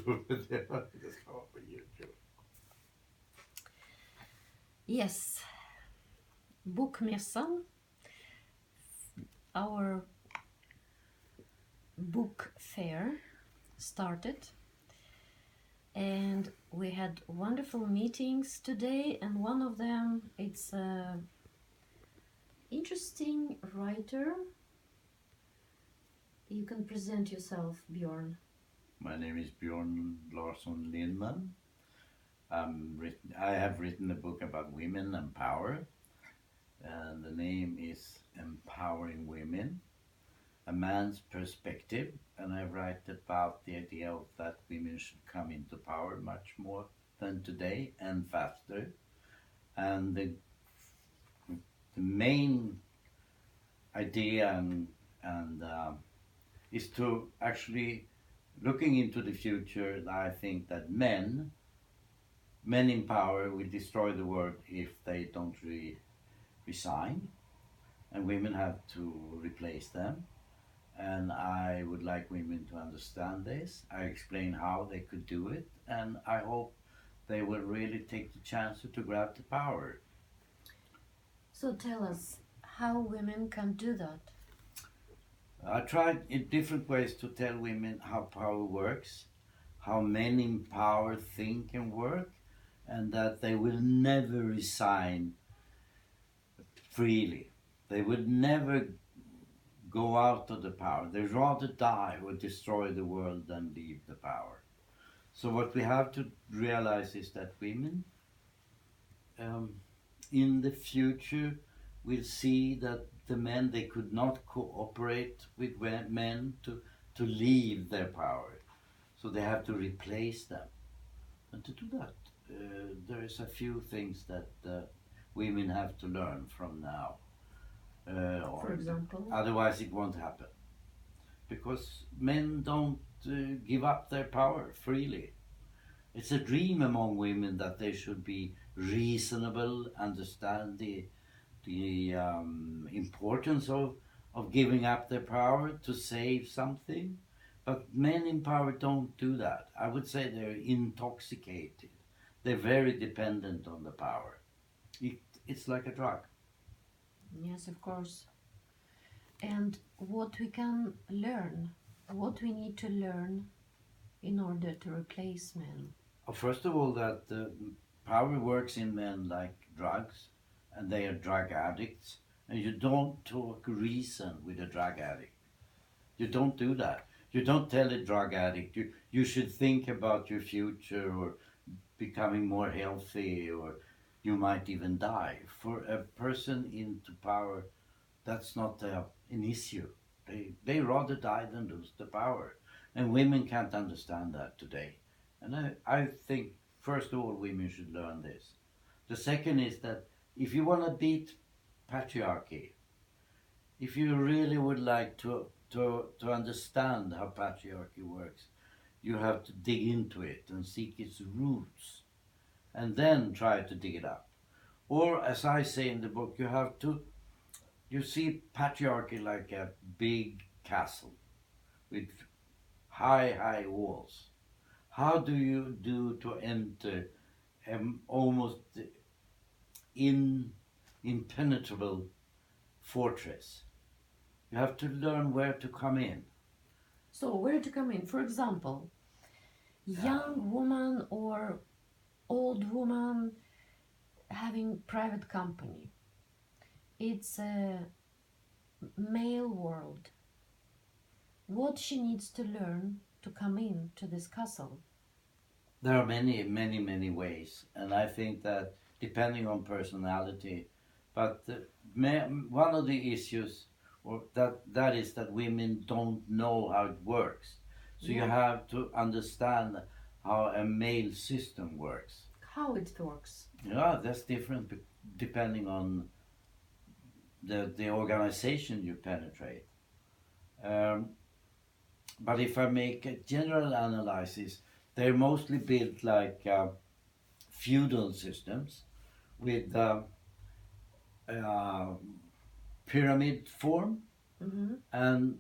YouTube. Det ska vara på YouTube. Yes, Bokmässan, our book fair started, and we had wonderful meetings today, and one of them, it's a interesting writer. You can present yourself, Björn. My name is Björn Larsson Lindman. I have written a book about women and power, and the name is Empowering Women, a man's perspective, and I write about the idea of that women should come into power much more than today and faster. And the main idea and is to actually looking into the future. I think that men in power will destroy the world if they don't resign, and women have to replace them. And I would like women to understand this. I explain how they could do it, and I hope they will really take the chance to grab the power. So tell us how women can do that. I tried in different ways to tell women how power works, how men in power think and work, and that they will never resign freely. They would never go out of the power. They'd rather die or destroy the world than leave the power. So what we have to realize is that women in the future will see that the men, they could not cooperate with men to leave their power. So they have to replace them. And to do that, there is a few things that women have to learn from now. For example? Otherwise it won't happen. Because men don't give up their power freely. It's a dream among women that they should be reasonable, understand the importance of giving up their power to save something. But men in power don't do that. I would say they're intoxicated. They're very dependent on the power. It's like a drug. Yes, of course. And what we can learn, what we need to learn in order to replace men. First of all, that power works in men like drugs, and they are drug addicts. And you don't talk reason with a drug addict. You don't do that. You don't tell a drug addict, you should think about your future or becoming more healthy, or you might even die. For a person into power, that's not an issue. They rather die than lose the power. And women can't understand that today. And I think, first of all, women should learn this. The second is that if you want to beat patriarchy, if you really would like to understand how patriarchy works, you have to dig into it and seek its roots, and then try to dig it up. Or, as I say in the book, you see patriarchy like a big castle with high walls. How do you do to enter almost impenetrable fortress? You have to learn where to come in. So where to come in? For example, young woman or old woman having private company. It's a male world. What she needs to learn to come in to this castle? There are many ways, and I think that depending on personality, but one of the issues or that is that women don't know how it works. So you have to understand how a male system works. How it works? Yeah, that's different depending on the organization you penetrate. But if I make a general analysis, they're mostly built like feudal systems with pyramid form, Mm-hmm. and